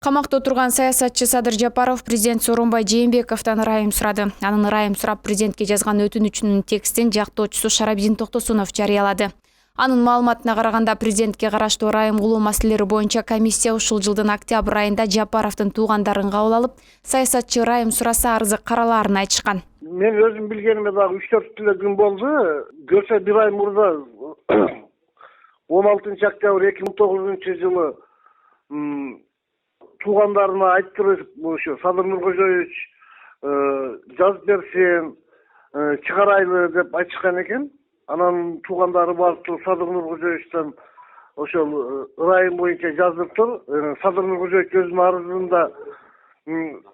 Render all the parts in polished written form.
Камакта отурган саясатчы Садыр Жапаров президент Сооронбай Жээнбековдон ырайым сурады. Анын ырайым сурап президентке жазган өтүнүчүнүн текстин жактоочусу Шарабдин Токтосунов жарыялады. Анын маалыматына караганда президентке караштуу ырайым кылуу маселелери боюнча комиссия ушул жылдын октябрь айында Жапаровдун туугандарын кабыл алып, саясатчы ырайым сураса арызы каралаарын айтышкан. Мен өзүм билгениме дагы 3-4 күн болду. Көрсө бир ай мурда 16 октябрь 2009 жылы туугандарына айтып ошо Садыр Нуркожоевич жазып берсин, чыгарайлы деп айтышкан экен. Анан туугандары барып Садыр Нуркожоевичтен ошол ырайым боюнча жаздырыптыр. Садыр Нуркожоевич өзүнүн арызында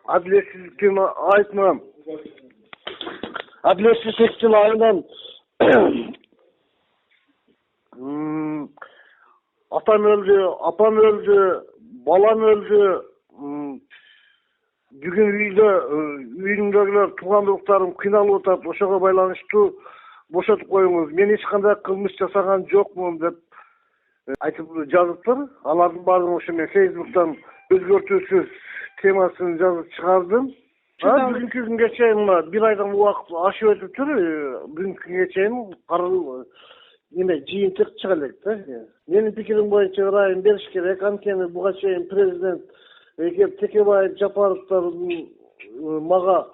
адилетсиздикти айтмам. Адилетсиздикти айынан атам өлдү, апам өлдү, балам өлдү. Бүгүн үйүмдөгүлөр туугандыктарым кыйналып атат. Ошого байланыштуу бошотуп коюңуз. Мен эч кандай кылмыш жасаган жокмун деп айтып жазыптыр. Алардын баарын ошо мен Facebook'тан өзгөртүүсүз темасын жазып чыгардым. Бүгүнкү күнгө чейин бир айдан убакыт ашып өтүптүр. Бүгүнкү күнгө чейин жыйынтык чыга элек да. Менин пикирим боюнча ырайым бериш керек. Анткени буга чейин президент эгер Текебаев, Жапаровдор мага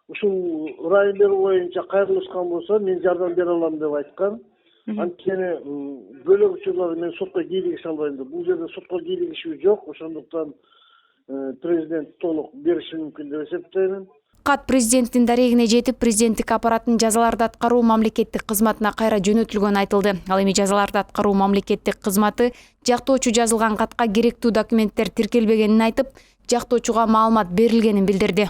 ушул ырайым берүү боюнча кайрылышкан болсо, мен жардам бере алам деп айткан. Анткени бөлөк учурларды мен сотко кийлигише албайм деп. Бул жерде сотко кийлигишүү жок. Ошондуктан президент толук бериши мүмкүн деп эсептейм. Кат президенттин дарегине жетип, президенттик аппараттын жазаларды аткаруу мамлекеттик кызматына кайра жөнөтүлгөнү айтылды. Ал эми жазаларды аткаруу мамлекеттик кызматы жактоочу жазылган катка керектүү документтер тиркелбегенин айтып, жактоочуга маалымат берилгенин билдирди.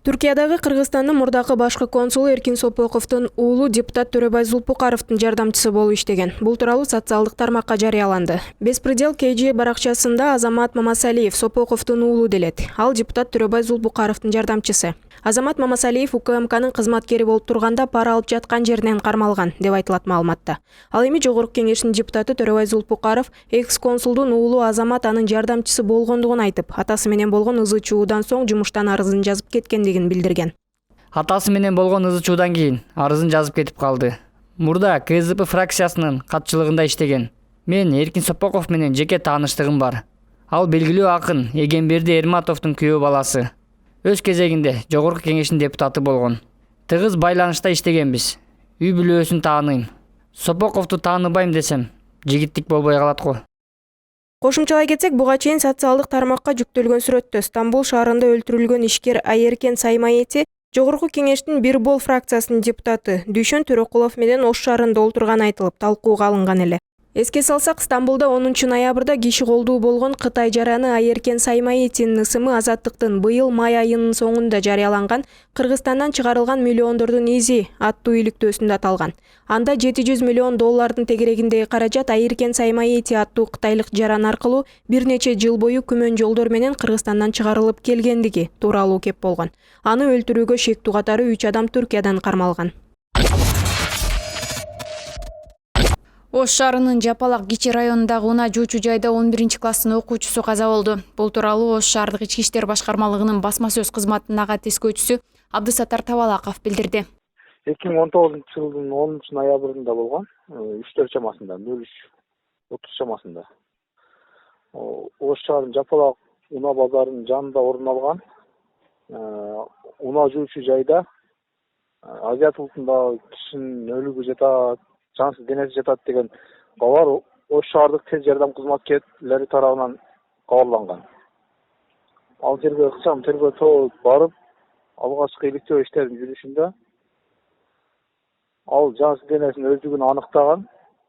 Түркиядагы Кыргызстандын мурдакы башкы консулу Эркин Сопоковдун уулу депутат Төрөбай Зулпукаровдун жардамчысы болуп иштеген. Бул тууралуу социалдык тармакка жарыяланды. Беспредел KG баракчасында Азамат Мамасалиев Сопоковдун уулу делет. Ал депутат Төрөбай Зулпукаровдун жардамчысы. Азамат Мамасалиев УКМКнын кызматкери болуп турганда пара алып жаткан жеринен кармалган деп айтылат маалыматта. Ал эми Жогорку Кеңештин депутаты Төрөбай Зулпукаров экс-консулдун уулу Азамат анын жардамчысы болгондугун айтып, атасы менен болгон ызы чуудан соң жумуштан арызын жазып кеткендигин билдирген. Атасы менен болгон ызы чуудан кийин арызын жазып кетип калды. Мурда КСДП фракциясынын катчылыгында иштеген. Мен Эркин Сопоков менен жеке тааныштыгым бар. Ал белгилүү акын Эгемберди Эрматовдун күйөө баласы. Өз кезегинде Жогорку Кеңештин депутаты болгон. Тыгыз байланышта иштегенбиз. Үй бүлөсүн тааныйм. Сопоковду тааныбайм десем, жигиттик болбой калат го. Кошумчалай кетсек, буга чейин социалдык тармакка жүктөлгөн сүрөттө Стамбул шаарында өлтүрүлгөн ишкер Айеркен Саймаети Жогорку Кеңештин Бирбол фракциясынын депутаты Дүйшөн Төрөкулов менен Ош шаарында олтурганы айтылып, талкууга алынган эле. Эске салсак, Стамбулда 10 ноябрда киши колдуу болгон Кытай жараны Айеркен Саймаетинин ысымы Азаттыктын быйыл май айынын соңунда жарыяланган Кыргызстандан чыгарылган миллиондордун изи аттуу иликтөөсүндө аталган. Анда $700 миллион тегерегиндеги каражат Айеркен Саймаети аттуу кытайлык жаран аркылуу бир нече жыл бою күмөн жолдор менен Кыргызстандан чыгарылып келгендиги тууралуу кеп болгон. Аны өлтүрүүгө шектүү катары 3 адам Түркиядан кармалган. Ош шаарынын Жапалак Кичи районундагы унаа жуучу жайда 11-класстын окуучусу каза болду. Бул тууралуу Ош шаардык ички иштер башкармалыгынын басма сөз кызматынын ага тескөөчүсү Абдысаттар Табалаков билдирди. 2019 жылдын 10 ноябрында болгон, 3-4 чамасында, 03:30 чамасында. Ош шаарынын Жапалак унаа базарынын жанында орун алган унаа жуучу жайда Азиат улутундагы кишинин өлүгү жатат, жансыз денеси жатат деген кабар Ош шаардык тез жардам кызматкерлери тарабынан кабарланган. Ал жерге ыкчам тергөө тобу барып, алгачкы иликтөө иштеринин жүрүшүндө ал жансыз денесинин өздүгүн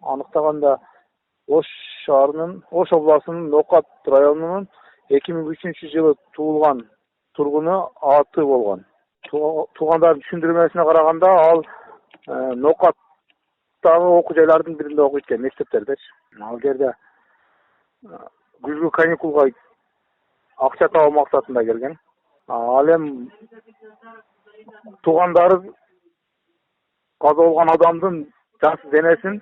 аныктаганда Ош шаарынын Ош областынын Нокат районунун 2003 жылы туулган тургуну АТ болгон. Туугандардын түшүндүрмөсүнө караганда ал Нокаттагы окуу жайлардын биринде окуйт экен, мектептердечи. Ал жерде күзгү каникулга акча табуу максатында келген. Ал эми туугандары каза болгон адамдын жансыз денесин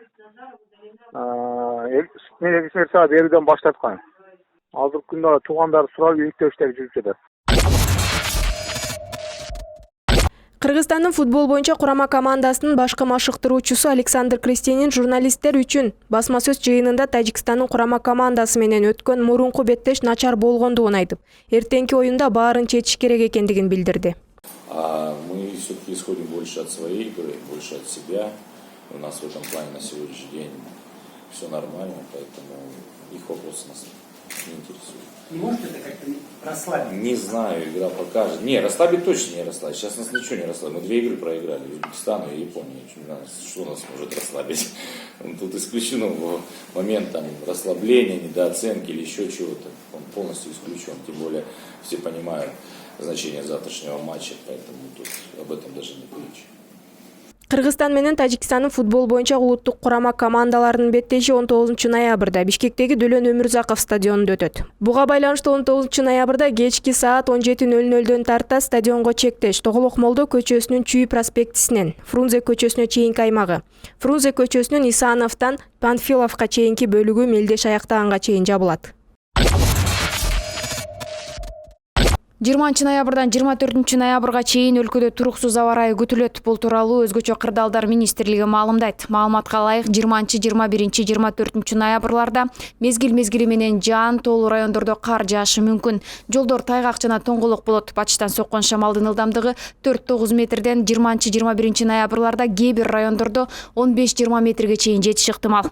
медицинага берүүдөн баш тарткан. Азыркы күндө туугандары сурап иликтөө иштери жүрүп жатат. Кыргызстандын футбол боюнча курама командасынын башкы машыктыруучусу Александр Крестенин журналисттер үчүн басма сөз жыйынында Тажикстандын курама командасы менен өткөн мурунку беттеш начар болгондугун айтып, эртеңки оюнда баарын чечиш керек экендигин билдирди. Мы все-таки исходим больше от своей игры, больше от себя. У нас в этом плане на сегодняшний день все нормально, поэтому их вопросы нас не интересуют. Не может это как-то расслабить? Не знаю, игра покажет. Не, расслабить точно не расслабить. Сейчас нас ничего не расслабит. Мы 2 игры проиграли, Узбекистану и Японии. Что нас может расслабить? Тут исключено момент там, расслабления, недооценки или еще чего-то. Он полностью исключен. Тем более все понимают значение завтрашнего матча, поэтому тут об этом даже не речь. Кыргызстан менен Тажикстандын футбол боюнча улуттук курама командаларынын беттеши 19 ноябрда Бишкектеги Дүлөн Өмүрзаков стадионунда өтөт. Буга байланыштуу 19 ноябрда кечки саат 17:00 тарта стадионго чектеш Тоголок Молдо көчөсүнүн Чүй проспектисинен Фрунзе көчөсүнө чейинки аймагы, Фрунзе көчөсүнүн Исановтан Панфиловка чейинки бөлүгү мелдеш аяктаганга чейин жабылат. 20 ноябрдан 24 ноябрга чейин өлкөдө туруксуз аба ырайы күтүлөт. Бул тууралуу Өзгөчө кырдаалдар министрлиги маалымдайт. Маалыматка ылайык 20, 21, 24 ноябрларда мезгил менен жаан тоолуу райондордо кар жаашы мүмкүн. Жолдор тайгак жана тоңголок болот. Батыштан соккон шамалдын ылдамдыгы 4-9 метрден 20, 21 ноябрларда кээ бир райондордо 15-20 метрге чейин жетиши ыктымал.